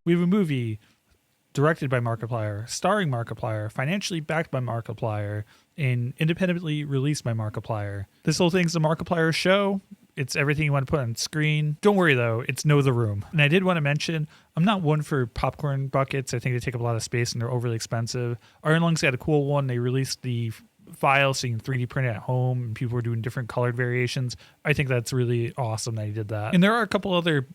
We have a movie directed by Markiplier, starring Markiplier, financially backed by Markiplier, and independently released by Markiplier. This whole thing's the Markiplier show. It's everything you want to put on screen. Don't worry, though. It's Know the Room. And I did want to mention, I'm not one for popcorn buckets. I think they take up a lot of space and they're overly expensive. Iron Lungs got a cool one. They released the file so you can 3D print it at home, and people were doing different colored variations. I think that's really awesome that he did that. And there are a couple other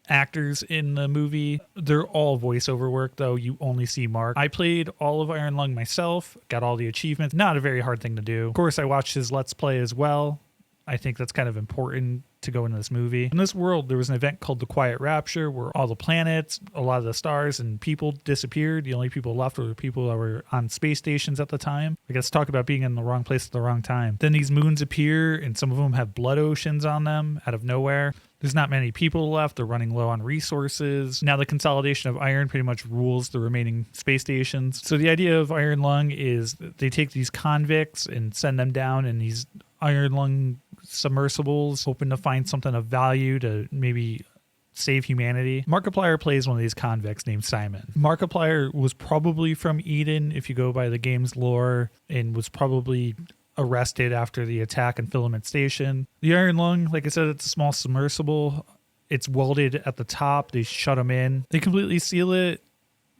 actors in the movie. They're all voiceover work, though. You only see Mark. I played all of Iron Lung myself, got all the achievements. Not a very hard thing to do. Of course, I watched his Let's Play as well. I think that's kind of important to go into this movie. In this world, there was an event called the Quiet Rapture where all the planets, a lot of the stars, and people disappeared. The only people left were the people that were on space stations at the time. I guess talk about being in the wrong place at the wrong time. Then these moons appear, and some of them have blood oceans on them out of nowhere. There's not many people left. They're running low on resources. Now the consolidation of iron pretty much rules the remaining space stations. So the idea of Iron Lung is they take these convicts and send them down in these Iron Lung submersibles, hoping to find something of value to maybe save humanity. Markiplier plays one of these convicts named Simon. Markiplier was probably from Eden, if you go by the game's lore, and was probably arrested after the attack on Filament Station. The Iron Lung, like I said, it's a small submersible. It's welded at the top. They shut them in. They completely seal it.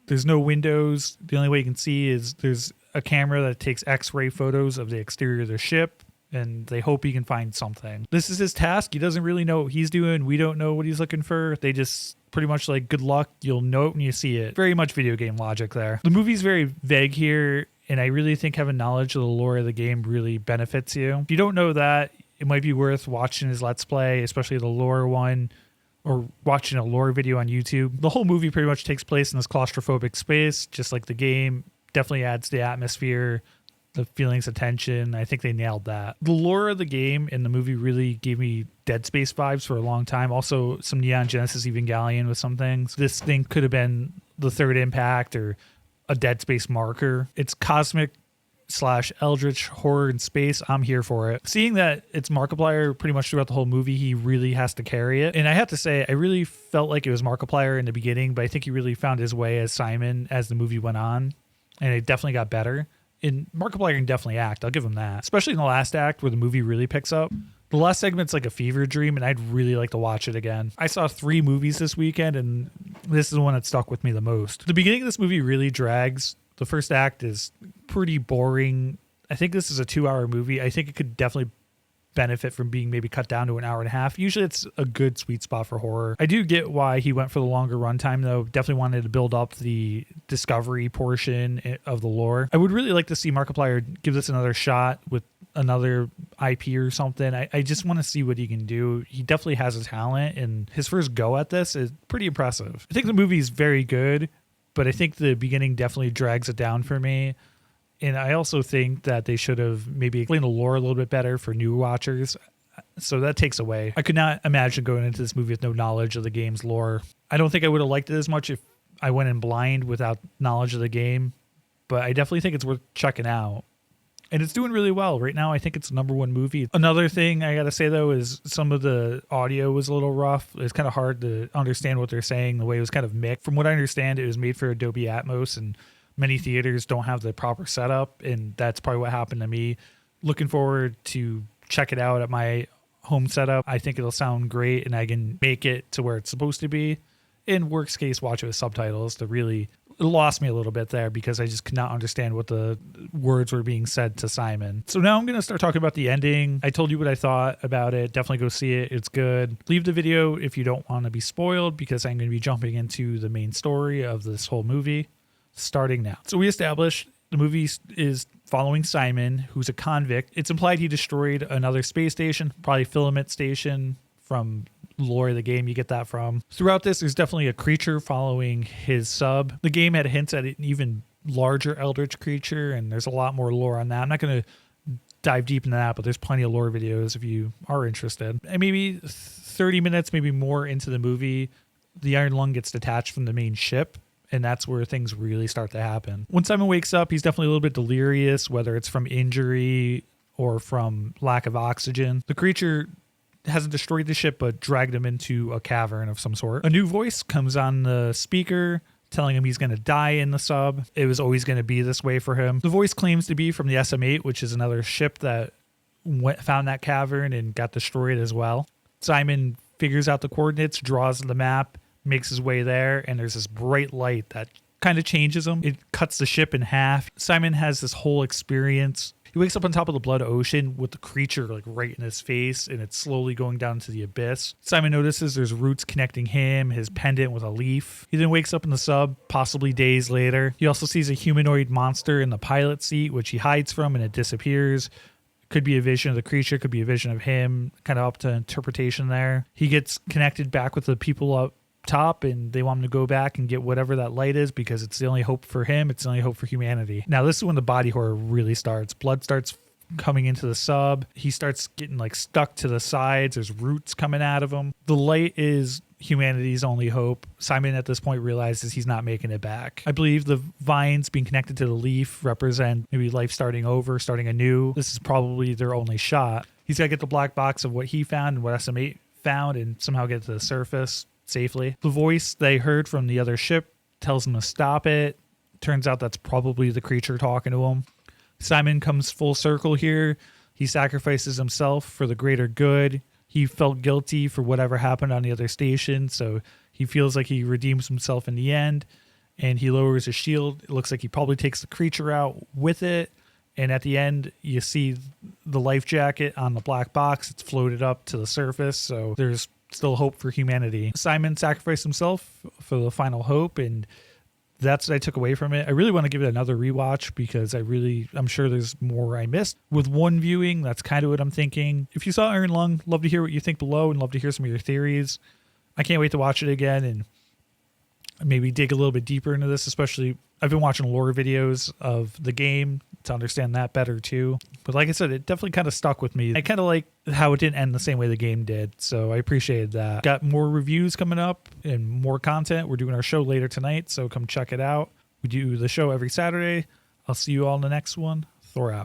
There's no windows. The only way you can see is there's a camera that takes X-ray photos of the exterior of the ship, and they hope he can find something. This is his task. He doesn't really know what he's doing. We don't know what he's looking for. They just pretty much like, good luck. You'll know it when you see it. Very much video game logic there. The movie's very vague here, and I really think having knowledge of the lore of the game really benefits you. If you don't know that, it might be worth watching his Let's Play, especially the lore one, or watching a lore video on YouTube. The whole movie pretty much takes place in this claustrophobic space, just like the game. Definitely adds to the atmosphere, the feelings of tension. I think they nailed that. The lore of the game in the movie really gave me Dead Space vibes for a long time. Also, some Neon Genesis Evangelion with some things. This thing could have been the Third Impact or a Dead Space marker. It's cosmic / eldritch horror in space. I'm here for it. Seeing that it's Markiplier pretty much throughout the whole movie, he really has to carry it. And I have to say, I really felt like it was Markiplier in the beginning, but I think he really found his way as Simon as the movie went on. And it definitely got better. And Markiplier can definitely act. I'll give him that. Especially in the last act where the movie really picks up. The last segment's like a fever dream, and I'd really like to watch it again. I saw 3 movies this weekend, and this is the one that stuck with me the most. The beginning of this movie really drags. The first act is pretty boring. I think this is a 2-hour movie. I think it could definitely benefit from being maybe cut down to an hour and a half. Usually it's a good sweet spot for horror. I do get why he went for the longer runtime, though. Definitely wanted to build up the discovery portion of the lore. I would really like to see Markiplier give this another shot with another IP or something. I just want to see what he can do. He definitely has a talent, and his first go at this is pretty impressive. I think the movie is very good, but I think the beginning definitely drags it down for me. And I also think that they should have maybe explained the lore a little bit better for new watchers. So that takes away. I could not imagine going into this movie with no knowledge of the game's lore. I don't think I would have liked it as much if I went in blind without knowledge of the game. But I definitely think it's worth checking out. And it's doing really well. Right now, I think it's the #1 movie. Another thing I got to say, though, is some of the audio was a little rough. It's kind of hard to understand what they're saying. The way it was kind of mixed. From what I understand, it was made for Adobe Atmos, and many theaters don't have the proper setup, and that's probably what happened to me. Looking forward to check it out at my home setup. I think it'll sound great, and I can make it to where it's supposed to be. In worst case, watch it with subtitles. It lost me a little bit there because I just could not understand what the words were being said to Simon. So now I'm going to start talking about the ending. I told you what I thought about it. Definitely go see it. It's good. Leave the video if you don't want to be spoiled, because I'm going to be jumping into the main story of this whole movie starting now. So we established the movie is following Simon, who's a convict. It's implied he destroyed another space station, probably Filament Station. From lore of the game, you get that from. Throughout this, there's definitely a creature following his sub. The game had hints at an even larger eldritch creature, and there's a lot more lore on that. I'm not going to dive deep into that, but there's plenty of lore videos if you are interested. And maybe 30 minutes, maybe more into the movie, the Iron Lung gets detached from the main ship, and that's where things really start to happen. When Simon wakes up, he's definitely a little bit delirious, whether it's from injury or from lack of oxygen. The creature hasn't destroyed the ship, but dragged him into a cavern of some sort. A new voice comes on the speaker telling him he's going to die in the sub. It was always going to be this way for him. The voice claims to be from the SM-8, which is another ship that found that cavern and got destroyed as well. Simon figures out the coordinates, draws the map, makes his way there, and there's this bright light that kind of changes him. It cuts the ship in half. Simon has this whole experience. He wakes up on top of the blood ocean with the creature like right in his face, and it's slowly going down into the abyss. Simon notices there's roots connecting him, his pendant with a leaf. He then wakes up in the sub, possibly days later. He also sees a humanoid monster in the pilot seat, which he hides from, and it disappears. Could be a vision of the creature, could be a vision of him, kind of up to interpretation there. He gets connected back with the people up top, and they want him to go back and get whatever that light is because it's the only hope for him. It's the only hope for humanity. Now, this is when the body horror really starts. Blood starts coming into the sub. He starts getting like stuck to the sides. There's roots coming out of him. The light is humanity's only hope. Simon at this point realizes he's not making it back. I believe the vines being connected to the leaf represent maybe life starting over, starting anew. This is probably their only shot. He's got to get the black box of what he found and what SM-8 found and somehow get to the surface safely. The voice they heard from the other ship tells him to stop it. Turns out that's probably the creature talking to him. Simon comes full circle here. He sacrifices himself for the greater good. He felt guilty for whatever happened on the other station, so he feels like he redeems himself in the end, and he lowers his shield. It looks like he probably takes the creature out with it, and at the end, you see the life jacket on the black box. It's floated up to the surface, so there's still hope for humanity. Simon sacrificed himself for the final hope, and that's what I took away from it. I really want to give it another rewatch because I'm sure there's more I missed. With one viewing, that's kind of what I'm thinking. If you saw Iron Lung, love to hear what you think below and love to hear some of your theories. I can't wait to watch it again and maybe dig a little bit deeper into this, especially I've been watching lore videos of the game to understand that better too. But like I said, it definitely kind of stuck with me. I kind of like how it didn't end the same way the game did, so I appreciated that. Got more reviews coming up and more content. We're doing our show later tonight, so come check it out. We do the show every Saturday. I'll see you all in the next one. Thor out.